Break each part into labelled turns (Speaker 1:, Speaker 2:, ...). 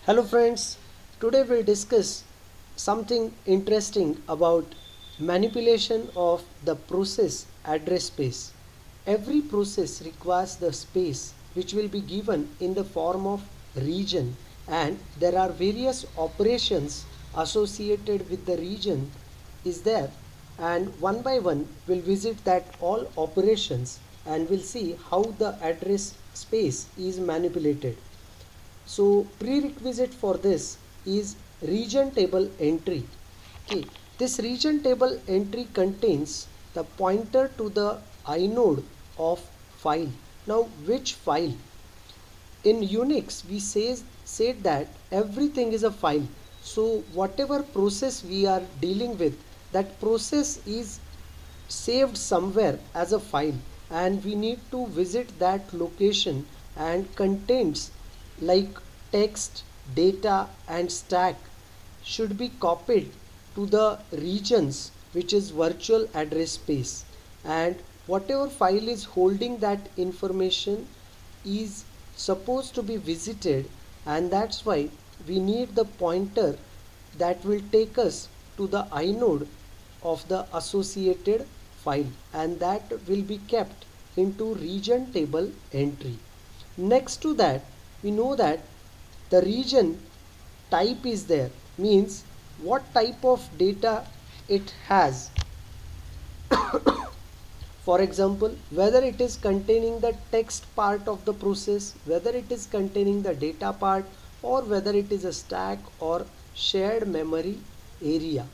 Speaker 1: Hello friends, today we'll discuss something interesting about manipulation of the process address space. Every process requires the space which will be given in the form of region, and there are various operations associated with the region is there, and one by one we'll visit that all operations and we'll see how the address space is manipulated. So prerequisite for this is region table entry. Okay, this region table entry contains the pointer to the inode of file. Now, which file? In Unix, we said that everything is a file. So whatever process we are dealing with, that process is saved somewhere as a file, and we need to visit that location, and contents like text, data and stack should be copied to the regions which is virtual address space, and whatever file is holding that information is supposed to be visited, and that's why we need the pointer that will take us to the inode of the associated file, and that will be kept into region table entry. Next to that, we know that the region type is there, means what type of data it has. For example, whether it is containing the text part of the process, whether it is containing the data part, or whether it is a stack or shared memory area.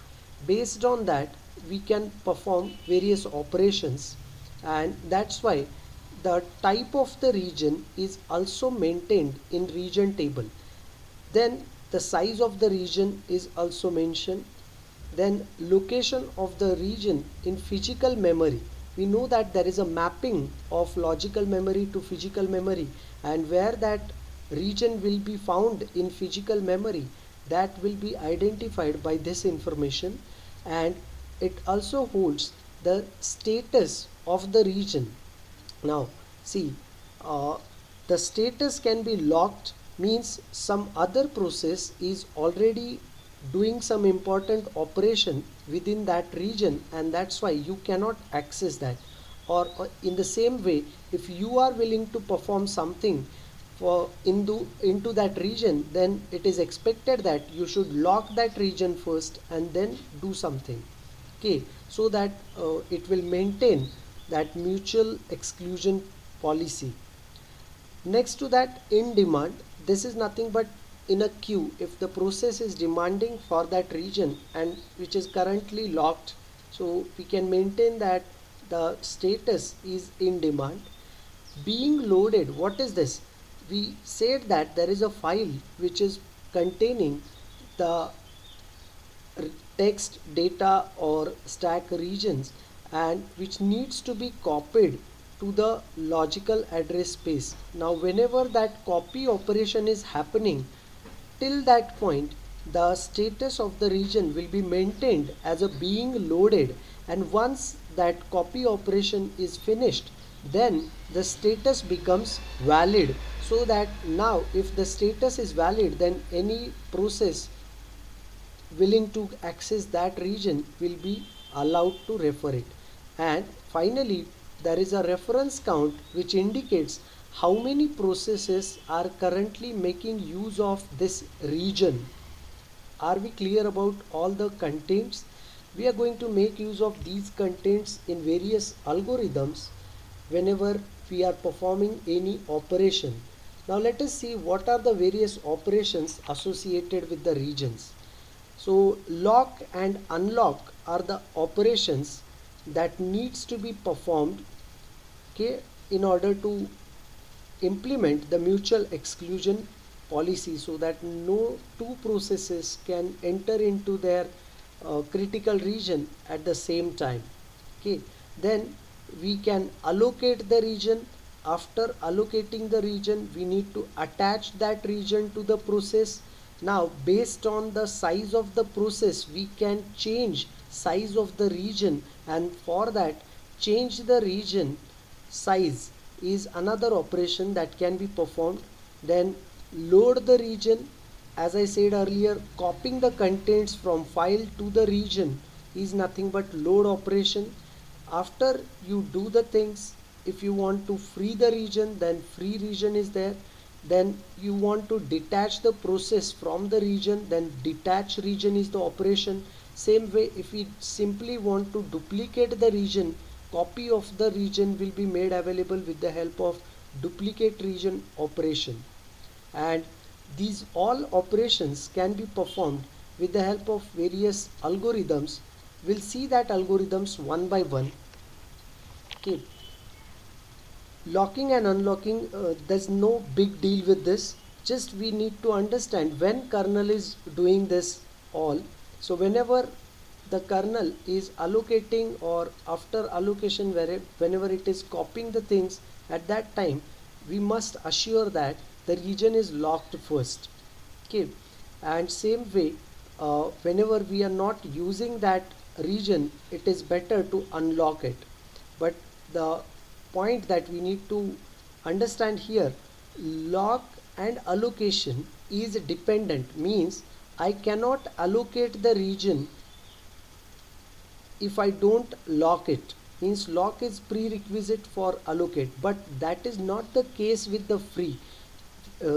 Speaker 1: Based on that, we can perform various operations, and that's why the type of the region is also maintained in region table. Then the size of the region is also mentioned. Then location of the region in physical memory. We know that there is a mapping of logical memory to physical memory, and where that region will be found in physical memory, that will be identified by this information. And it also holds the status of the region. Now see, uh, the status can be locked, means some other process is already doing some important operation within that region, and that's why you cannot access that. Or in the same way, if you are willing to perform something for into that region, then it is expected that you should lock that region first and then do something. Okay, so that it will maintain that mutual exclusion policy. Next to that, in demand, this is nothing but in a queue. If the process is demanding for that region and which is currently locked, so we can maintain that the status is in demand. Being loaded, what is this? We said that there is a file which is containing the text, data or stack regions, and which needs to be copied to the logical address space. Now whenever that copy operation is happening, till that point the status of the region will be maintained as a being loaded, and once that copy operation is finished, then the status becomes valid. So that now if the status is valid, then any process willing to access that region will be allowed to refer it. And finally, there is a reference count which indicates how many processes are currently making use of this region. Are we clear about all the contents? We are going to make use of these contents in various algorithms whenever we are performing any operation. Now let us see what are the various operations associated with the regions. So lock and unlock are the operations that needs to be performed, okay, in order to implement the mutual exclusion policy, so that no two processes can enter into their critical region at the same time. Okay, then we can allocate the region. After allocating the region, we need to attach that region to the process. Now based on the size of the process, we can change size of the region, and for that change the region size is another operation that can be performed. Then load the region, as I said earlier, copying the contents from file to the region is nothing but load operation. After you do the things, if you want to free the region, then free region is there. Then you want to detach the process from the region, then detach region is the operation. Same way, if we simply want to duplicate the region, copy of the region will be made available with the help of duplicate region operation. And these all operations can be performed with the help of various algorithms. We'll see that algorithms one by one. Okay, locking and unlocking, there's no big deal with this. Just we need to understand when kernel is doing this all. So whenever the kernel is allocating, or after allocation, whenever it is copying the things, at that time we must assure that the region is locked first. Okay, and same way, whenever we are not using that region, it is better to unlock it. But the point that we need to understand here, lock and allocation is dependent, means I cannot allocate the region if I don't lock it. Means lock is prerequisite for allocate, but that is not the case with the free.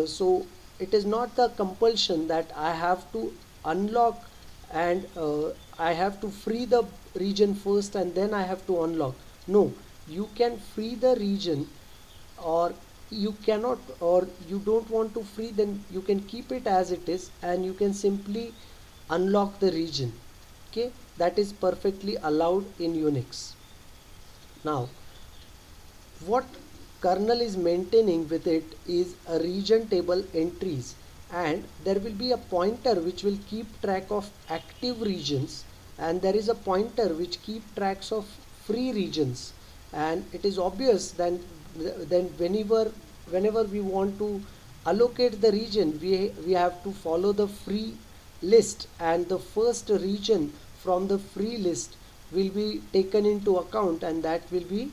Speaker 1: So it is not the compulsion that I have to unlock, and I have to free the region first and then I have to unlock. No, you can free the region, or you cannot, or you don't want to free, then you can keep it as it is and you can simply unlock the region. Okay, that is perfectly allowed in Unix. Now what kernel is maintaining with it is a region table entries, and there will be a pointer which will keep track of active regions, and there is a pointer which keep tracks of free regions. And it is obvious then whenever we want to allocate the region, we have to follow the free list, and the first region from the free list will be taken into account, and that will be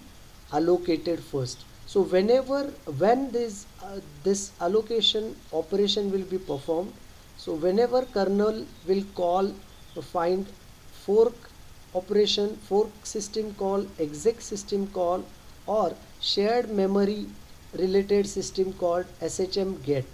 Speaker 1: allocated first. So when this allocation operation will be performed, so whenever kernel will call find fork operation, fork system call, exec system call, or shared memory related system called shm get.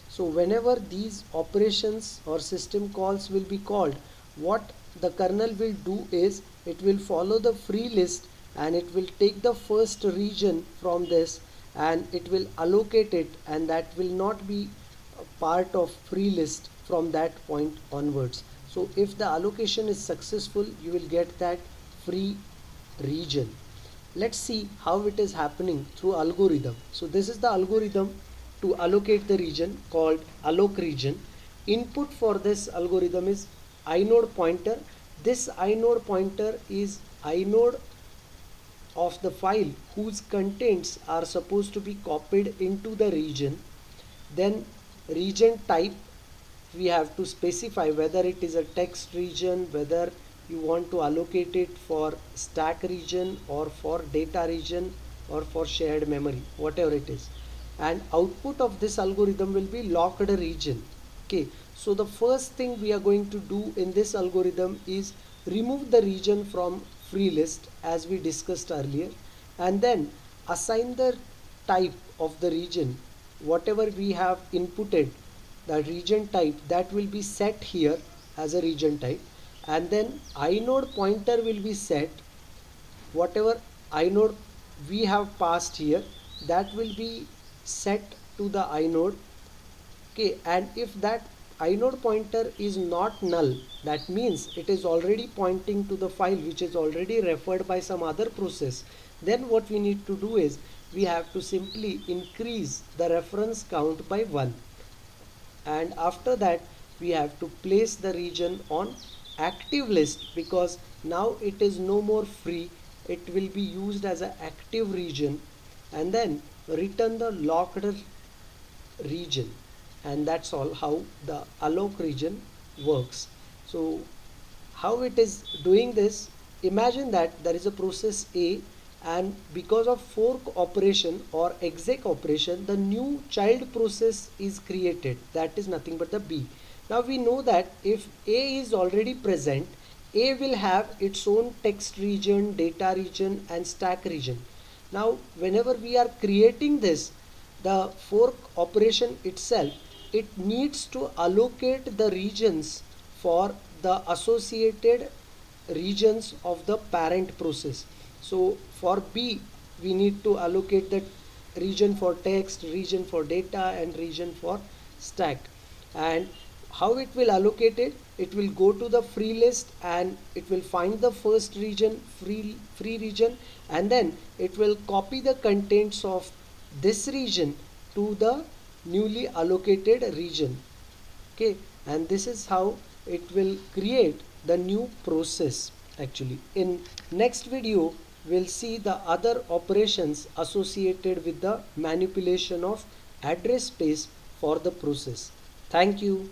Speaker 1: So whenever these operations or system calls will be called, what the kernel will do is it will follow the free list, and it will take the first region from this and it will allocate it, and that will not be a part of free list from that point onwards. So if the allocation is successful, you will get that free region. Let's see how it is happening through algorithm. So this is the algorithm to allocate the region called alloc region. Input for this algorithm is inode pointer. This inode pointer is inode of the file whose contents are supposed to be copied into the region. Then region type, we have to specify whether it is a text region, whether you want to allocate it for stack region or for data region or for shared memory, whatever it is. And output of this algorithm will be locked region. Okay, so the first thing we are going to do in this algorithm is remove the region from free list as we discussed earlier, and then assign the type of the region. Whatever we have inputted, the region type, that will be set here as a region type, and then inode pointer will be set. Whatever inode we have passed here, that will be set to the inode. Okay, and if that inode pointer is not null, that means it is already pointing to the file which is already referred by some other process, then what we need to do is we have to simply increase the reference count by 1, and after that we have to place the region on active list, because now it is no more free, it will be used as an active region, and then return the locked region. And that's all how the alloc region works. So how it is doing this, imagine that there is a process A and because of fork operation or exec operation, the new child process is created, that is nothing but the B. Now we know that if A is already present, A will have its own text region, data region and stack region. Now whenever we are creating this, the fork operation itself, it needs to allocate the regions for the associated regions of the parent process. So for B, we need to allocate the region for text, region for data and region for stack. And how it will allocate it? It will go to the free list and it will find the first region, free region, and then it will copy the contents of this region to the newly allocated region. Okay, and this is how it will create the new process. Actually, in next video we'll see the other operations associated with the manipulation of address space for the process. Thank you.